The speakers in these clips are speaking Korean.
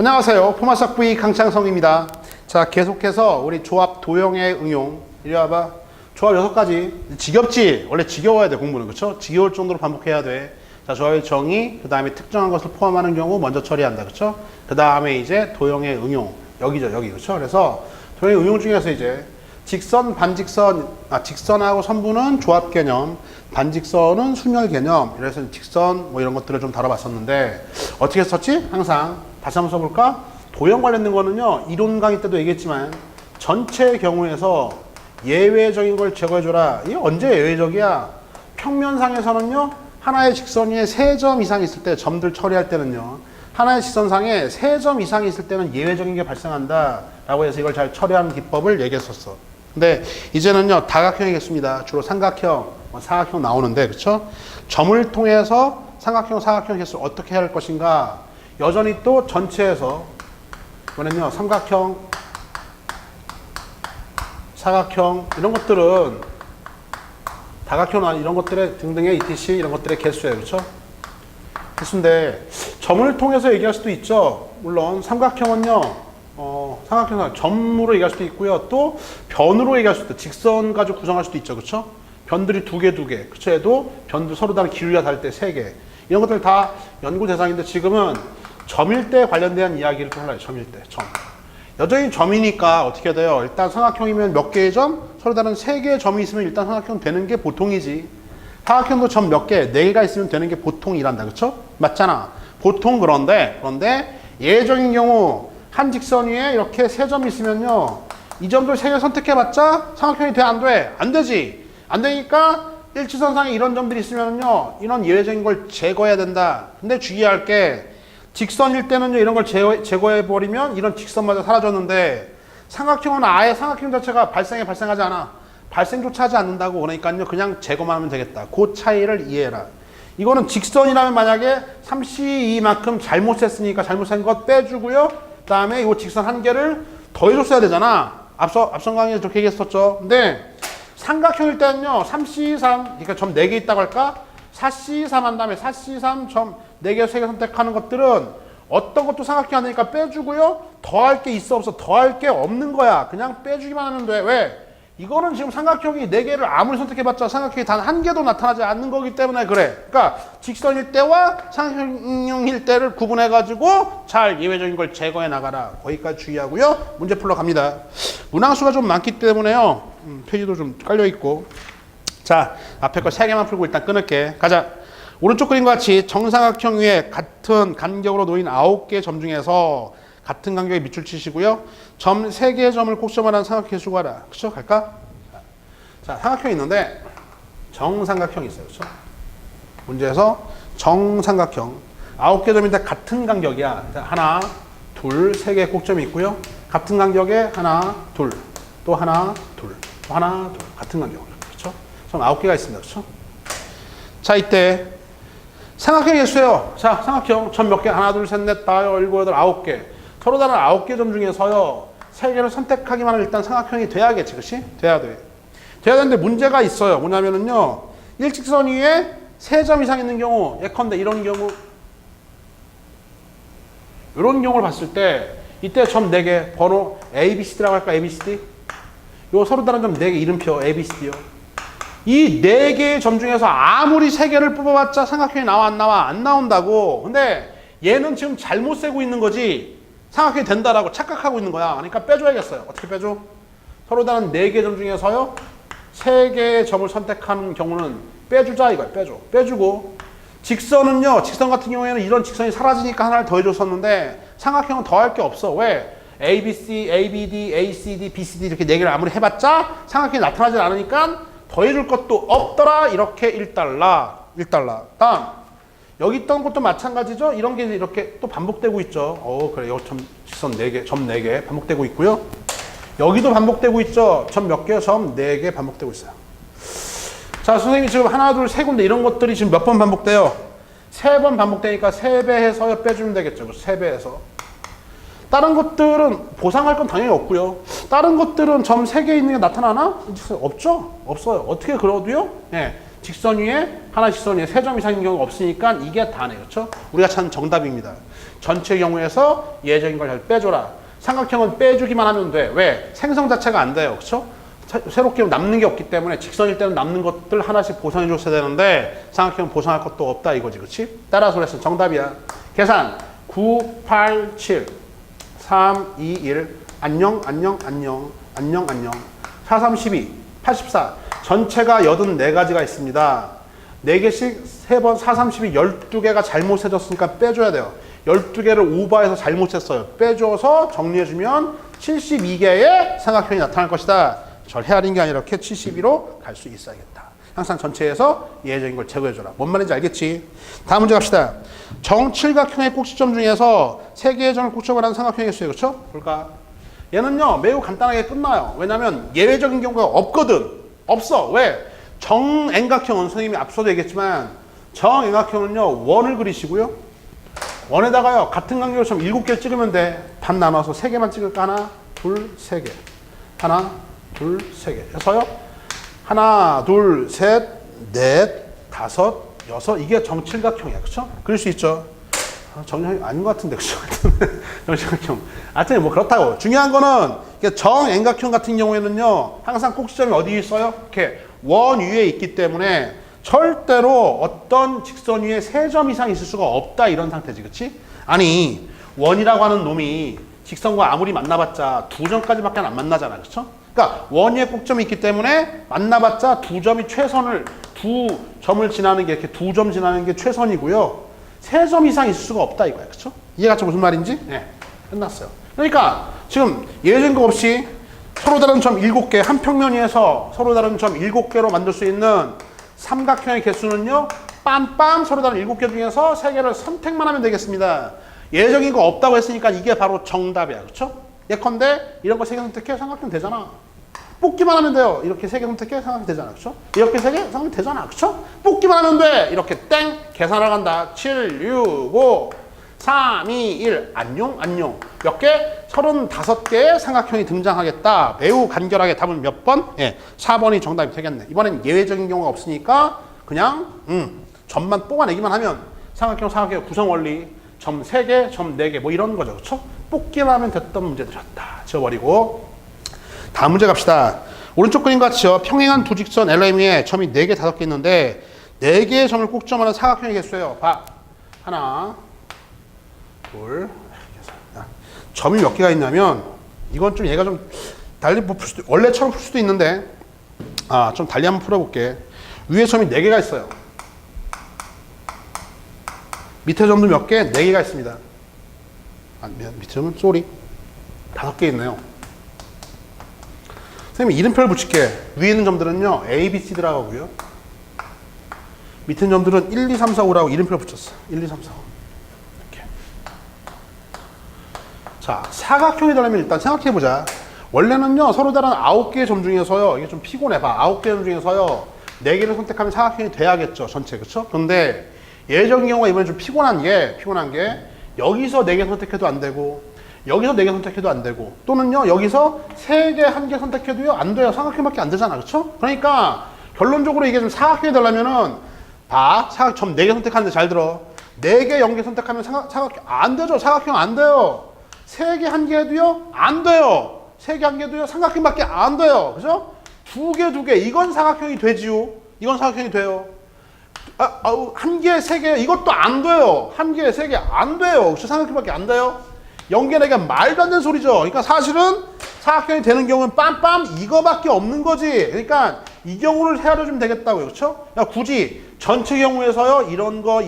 안녕하세요. 포마삭V 강창성입니다. 자, 계속해서 우리 조합 도형의 응용. 이리 와봐. 조합 6가지. 지겹지? 원래 지겨워야 돼, 공부는. 그쵸? 지겨울 정도로 반복해야 돼. 자, 조합의 정의, 그 다음에 특정한 것을 포함하는 경우 먼저 처리한다. 그쵸? 그 다음에 이제 도형의 응용. 여기죠, 여기. 그쵸? 그래서 도형의 응용 중에서 이제 직선, 반직선, 직선하고 선분은 조합 개념, 반직선은 순열 개념. 이래서 직선 뭐 이런 것들을 좀 다뤄봤었는데 어떻게 썼지? 항상 다시 한번 써볼까? 도형 관련된 거는요, 이론 강의 때도 얘기했지만 전체의 경우에서 예외적인 걸 제거해줘라. 이게 언제 예외적이야? 평면상에서는요, 하나의 직선 위에 3점 이상 있을 때, 점들 처리할 때는요, 하나의 직선상에 3점 이상 있을 때는 예외적인 게 발생한다 라고 해서 이걸 잘 처리하는 기법을 얘기했었어. 근데 이제는요, 다각형이겠습니다. 주로 삼각형, 사각형 나오는데, 그쵸? 점을 통해서 삼각형, 사각형 개수를 어떻게 해야 할 것인가? 여전히 또 전체에서 이번엔요, 삼각형, 사각형 이런 것들은 다각형 이런 것들의 등등의 ETC 이런 것들의 개수예요. 그렇죠? 개수인데 점을 통해서 얘기할 수도 있죠. 물론 삼각형은요, 삼각형 점으로 얘기할 수도 있고요. 또 변으로 얘기할 수도 있죠. 직선 가지고 구성할 수도 있죠. 그렇죠? 변들이 두 개. 그렇죠? 해도 변들 서로 다른 기울기가 다를 때 3개. 이런 것들 다 연구 대상인데 지금은 점일 때 관련된 이야기를 좀 하려고 해요. 점일 때. 점. 여전히 점이니까 어떻게 돼요? 일단 삼각형이면 몇 개의 점? 서로 다른 3개의 점이 있으면 일단 삼각형 되는 게 보통이지. 사각형도 점 몇 개? 4개가 있으면 되는 게 보통이란다. 그쵸? 맞잖아. 보통 그런데 예외적인 경우 한 직선 위에 이렇게 3점이 있으면요, 이 점들 3개 선택해봤자 삼각형이 돼? 안 돼? 안 되지. 안 되니까 일치선상에 이런 점들이 있으면요, 이런 예외적인 걸 제거해야 된다. 근데 주의할 게 직선일 때는요, 이런 걸 제거해버리면 이런 직선마저 사라졌는데 삼각형은 아예 삼각형 자체가 발생하지 않아. 발생조차 하지 않는다고. 그러니까요, 그냥 제거만 하면 되겠다. 그 차이를 이해해라. 이거는 직선이라면 만약에 3C2만큼 잘못했으니까 잘못한 것 빼주고요. 그 다음에 이 직선 한 개를 더해줬어야 되잖아. 앞선 강의에서 저렇게 얘기했었죠. 근데 삼각형일 때는요, 3C3, 그러니까 점 4개 있다고 할까? 4C3 한 다음에 4C3 점 4개, 3개 선택하는 것들은 어떤 것도 삼각형 안 되니까 빼주고요. 더할 게 있어 없어? 더할 게 없는 거야. 그냥 빼주기만 하면 돼. 왜? 이거는 지금 삼각형이 4개를 아무리 선택해봤자 삼각형이 단 1개도 나타나지 않는 거기 때문에 그래. 그러니까 직선일 때와 삼각형일 때를 구분해가지고 잘 예외적인 걸 제거해 나가라. 거기까지 주의하고요. 문제 풀러 갑니다. 문항수가 좀 많기 때문에요. 페이지도 좀 깔려있고. 자, 앞에 거 3개만 풀고 일단 끊을게. 가자. 오른쪽 그림과 같이 정삼각형 위에 같은 간격으로 놓인 9개의 점 중에서 같은 간격의 밑줄 치시고요. 점 3개의 점을 꼭점하는 삼각형 개수 구하라. 그쵸? 갈까? 자, 삼각형이 있는데 정삼각형이 있어요. 그쵸? 문제에서 정삼각형 9개 점인데 같은 간격이야. 하나, 둘, 3개의 꼭점이 있고요. 같은 간격에 하나, 둘, 또 하나, 둘, 또 하나, 둘. 같은 간격으로. 그쵸? 점 9개가 있습니다. 그쵸? 자, 이때 삼각형 개수예요. 자, 삼각형 점 몇 개? 하나, 둘, 셋, 넷, 다섯, 일곱, 여덟, 9개. 서로 다른 9개 점 중에서요, 3개를 선택하기만 하면 일단 삼각형이 돼야겠지. 그치? 돼야 돼. 돼야 되는데 문제가 있어요. 뭐냐면은요, 일직선 위에 3점 이상 있는 경우, 예컨대 이런 경우, 이런 경우를 봤을 때, 이때 점 4개, 번호 A, B, C라고 할까? A, B, C, D? 요 서로 다른 점 4개 이름표 A, B, C, D요. 이 4개의 점 중에서 아무리 3개를 뽑아봤자 삼각형이 나와 안 나와? 안 나온다고. 근데 얘는 지금 잘못 세고 있는 거지 삼각형이 된다라고 착각하고 있는 거야. 그러니까 빼줘야겠어요. 어떻게 빼줘? 서로 다른 4개 점 중에서요, 3개의 점을 선택하는 경우는 빼주자 이거야. 빼주고 직선은요, 직선 같은 경우에는 이런 직선이 사라지니까 하나를 더해줬었는데 삼각형은 더할 게 없어. 왜? A, B, C, A, B, D, A, C, D, B, C, D 이렇게 4개를 아무리 해봤자 삼각형이 나타나지 않으니까 더해줄 것도 없더라. 이렇게 1달러. 다음 여기 있던 것도 마찬가지죠. 이런 게 이렇게 또 반복되고 있죠. 그래. 여기 직선 4개, 점 4개 반복되고 있고요. 여기도 반복되고 있죠. 점 몇 개요? 점 4개 반복되고 있어요. 자, 선생님이 지금 하나, 둘, 세 군데 이런 것들이 지금 몇 번 반복돼요? 3번 반복되니까 3배 해서 빼주면 되겠죠. 3배 해서. 다른 것들은 보상할 건 당연히 없고요. 다른 것들은 점 3개 있는 게 나타나나? 없죠? 없어요. 어떻게 그러도요? 예. 직선 위에 하나 직선 위에 3점 이상인 경우가 없으니까 이게 다네. 그렇죠? 우리가 찾는 정답입니다. 전체 경우에서 예적인 걸 잘 빼줘라. 삼각형은 빼주기만 하면 돼. 왜? 생성 자체가 안 돼요. 그렇죠? 새롭게 남는 게 없기 때문에 직선일 때는 남는 것들 하나씩 보상해 줬어야 되는데 삼각형은 보상할 것도 없다 이거지. 그렇지? 따라서 그래서 정답이야. 계산 9, 8, 7 3, 2, 1 안녕 안녕 안녕 안녕 안녕 4, 3, 12 84 전체가 84가지가 있습니다. 4개씩 3번 4, 3, 12 12개가 잘못 세졌으니까 빼줘야 돼요. 12개를 오버해서 잘못 셌어요. 빼줘서 정리해주면 72개의 삼각형이 나타날 것이다. 절 헤아린 게 아니라 이렇게 72로 갈 수 있어야겠다. 항상 전체에서 예외적인 걸 제거해줘라. 뭔 말인지 알겠지? 다음 문제 갑시다. 정칠각형의 꼭지점 중에서 3개의 점을 꼭지점을 하는 삼각형이 있어요. 그렇죠? 볼까? 얘는요 매우 간단하게 끝나요. 왜냐면 예외적인 경우가 없거든. 없어. 왜? 정円각형은 선생님이 앞서도 얘기했지만 정円각형은요 원을 그리시고요. 원에다가요 같은 간격으로 7개를 찍으면 돼. 반 나눠서 3개만 찍을까? 하나, 둘, 3개. 하나, 둘, 3개. 해서요. 하나, 둘, 셋, 넷, 다섯, 여섯. 이게 정칠각형이야. 그쵸? 그릴 수 있죠? 정형이 아닌 것 같은데, 그쵸? 정칠각형. 하여튼 뭐 그렇다고. 중요한 거는 정円각형 같은 경우에는요, 항상 꼭지점이 어디 있어요? 이렇게 원 위에 있기 때문에 절대로 어떤 직선 위에 3점 이상 있을 수가 없다. 이런 상태지. 그치? 아니, 원이라고 하는 놈이 직선과 아무리 만나봤자 2점까지밖에 안 만나잖아. 그쵸? 그러니까 원 위에 꼭점이 있기 때문에 만나봤자 2점이 최선을 2점을 지나는 게 이렇게 2점 지나는 게 최선이고요. 3점 이상 있을 수가 없다 이거야. 그렇죠? 이해가 무슨 말인지? 네. 끝났어요. 그러니까 지금 예외적인 거 없이 서로 다른 점 7개 한 평면 위에서 서로 다른 점 7개로 만들 수 있는 삼각형의 개수는요. 빰빰 서로 다른 7개 중에서 3개를 선택만 하면 되겠습니다. 예외적인 거 없다고 했으니까 이게 바로 정답이야. 그렇죠? 예컨대 이런 거 3개 선택해 삼각형 되잖아. 뽑기만 하면 돼요. 이렇게 3개 선택해 삼각형 되잖아. 그쵸? 이렇게 3개 삼각형 되잖아. 그쵸? 뽑기만 하면 돼. 이렇게 땡 계산을 간다. 7, 6, 5, 3, 2, 1 안녕 안녕. 몇 개? 35개의 삼각형이 등장하겠다. 매우 간결하게 답은 몇 번? 예, 4번이 정답이 되겠네. 이번엔 예외적인 경우가 없으니까 그냥 점만 뽑아내기만 하면 삼각형 구성 원리 점 3개, 점 4개 뭐 이런 거죠. 그쵸? 뽑기만 하면 됐던 문제들이었다. 지워버리고 다음 문제 갑시다. 오른쪽 그림 같이요. 평행한 두 직선 LM에 점이 4개, 5개 있는데 4개의 점을 꼭점하는 사각형의 개수예요. 봐. 하나, 둘, 점이 몇 개가 있냐면 이건 좀 얘가 좀 달리 풀 수도 원래처럼 풀 수도 있는데 좀 달리 한번 풀어볼게. 위에 점이 4개가 있어요. 밑에 점도 몇 개? 4개가 있습니다. 밑에 점은 쏘리 5개 있네요. 선생님이 이름표를 붙일게. 위에 있는 점들은요 A, B, C 들어가고요. 밑에 있는 점들은 1, 2, 3, 4, 5라고 이름표를 붙였어. 1, 2, 3, 4, 5 이렇게. 자, 사각형이 되려면 일단 생각해보자. 원래는요 서로 다른 9개의 점 중에서요 이게 좀 피곤해. 봐. 9개의 점 중에서요 4개를 선택하면 사각형이 돼야겠죠. 전체. 그쵸? 그런데 예외적인 경우가 이번에 좀 피곤한 게 여기서 4개 선택해도 안 되고 여기서 4개 선택해도 안 되고 또는요 여기서 3개, 1개 선택해도요 안 돼요. 삼각형밖에 안 되잖아. 그쵸? 그러니까 결론적으로 이게 좀 사각형이 되려면은 봐. 점 4개 선택하는데 잘 들어. 4개, 0개 선택하면 사각형 안 되죠. 사각형 안 돼요. 3개, 1개 해도요 안 돼요. 3개, 1개 해도요 삼각형밖에 안 돼요. 그죠? 2개, 2개 이건 사각형이 되지요. 이건 사각형이 돼요. 1개, 3개 이것도 안 돼요. 1개, 3개 안 돼요. 삼각형밖에 안 돼요. 0개, 4개 말도 안 되는 소리죠. 그러니까 사실은 사각형이 되는 경우는 빰빰 이거밖에 없는 거지. 그러니까 이 경우를 헤아려주면 되겠다고요. 그렇죠? 그러니까 굳이 전체 경우에서요 이런 거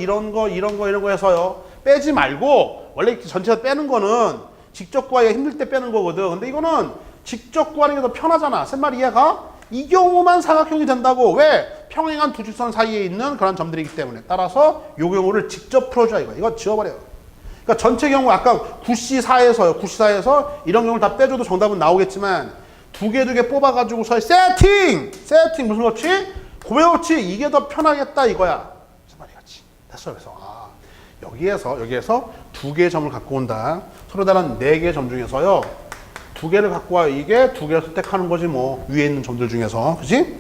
해서요 빼지 말고 원래 전체에서 빼는 거는 직접 구하기가 힘들 때 빼는 거거든. 근데 이거는 직접 구하는 게 더 편하잖아. 셋 말 이해가? 이 경우만 사각형이 된다고. 왜? 평행한 두 직선 사이에 있는 그런 점들이기 때문에. 따라서 이 경우를 직접 풀어줘야 이거 지워버려요. 그러니까 전체 경우 아까 9C4에서 이런 경우를 다 빼줘도 정답은 나오겠지만 2개 뽑아가지고서 세팅 무슨 거지? 고배우치 이게 더 편하겠다 이거야. 무슨 말이겠지? 됐어. 그래서 여기에서 2개의 점을 갖고 온다. 서로 다른 4개의 점 중에서요 2개를 갖고 와. 이게 2개를 선택하는 거지 뭐 위에 있는 점들 중에서. 그치?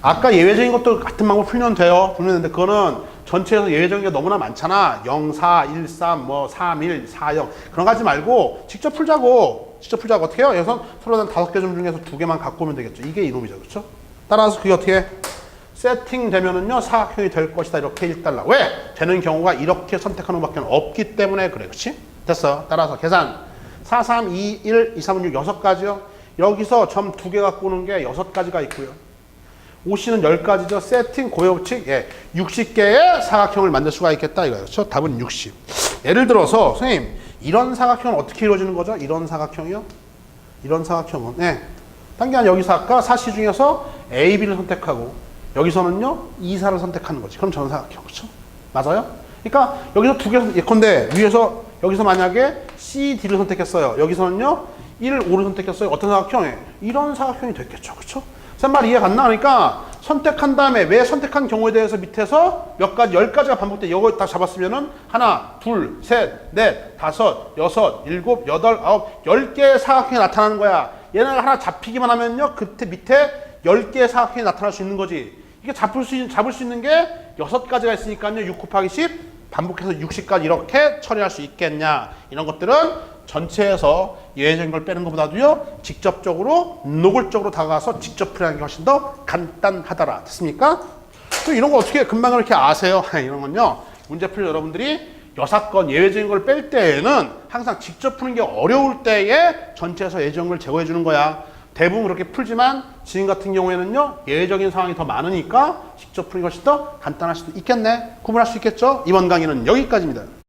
아까 예외적인 것도 같은 방법 풀면 돼요. 풀면 되는데 그거는 전체에서 예외적인 게 너무나 많잖아. 0, 4, 1, 3, 뭐 3, 1, 4, 0 그런 거 하지 말고 직접 풀자고. 직접 풀자고. 어떻게 해요? 여기서 서로 한 5개 점 중에서 2개만 갖고 오면 되겠죠. 이게 이놈이죠. 그렇죠? 따라서 그게 어떻게 해? 세팅되면은요 사각형이 될 것이다 이렇게 일달라. 왜? 되는 경우가 이렇게 선택하는 것밖에 없기 때문에 그래. 그렇지? 됐어. 따라서 계산 4, 3, 2, 1, 2, 3, 6 6가지요. 여기서 점 2개 갖고 오는 게 6가지가 있고요. OC는 10가지죠. 세팅 고여법칙 60개의 사각형을 만들 수가 있겠다 이거예요. 그렇죠? 답은 60. 예를 들어서 선생님 이런 사각형은 어떻게 이루어지는 거죠? 이런 사각형이요? 이런 사각형은 단계한 여기서 아까 사시 중에서 A, B를 선택하고 여기서는요 이사를 선택하는 거지. 그럼 전사각형. 그렇죠? 맞아요? 그러니까 여기서 2개 예컨대 위에서 여기서 만약에 C, D를 선택했어요. 여기서는요 1, 5를 선택했어요. 어떤 사각형? 이런 사각형이 됐겠죠. 그렇죠? 말 이해 갔나? 그러니까 선택한 다음에 왜 선택한 경우에 대해서 밑에서 몇 가지, 10가지가 반복돼. 이거 다 잡았으면은 하나, 둘, 셋, 넷, 다섯, 여섯, 일곱, 여덟, 아홉, 10개의 사각형이 나타나는 거야. 얘네가 하나 잡히기만 하면요. 그때 밑에 10개의 사각형이 나타날 수 있는 거지. 이게 잡을 수 있는 게 6가지가 있으니까요. 6 곱하기 10 반복해서 60까지 이렇게 처리할 수 있겠냐. 이런 것들은 전체에서 예외적인 걸 빼는 것보다도요. 직접적으로 노골적으로 다가가서 직접 풀이하는 게 훨씬 더 간단하더라. 됐습니까? 또 이런 거 어떻게 금방 그렇게 아세요? 이런 건요. 문제 풀 여러분들이 여사건 예외적인 걸 뺄 때에는 항상 직접 푸는 게 어려울 때에 전체에서 예외적인 걸 제거해 주는 거야. 대부분 그렇게 풀지만 지금 같은 경우에는요. 예외적인 상황이 더 많으니까 직접 풀는 것이 더 간단할 수도 있겠네. 구분할 수 있겠죠? 이번 강의는 여기까지입니다.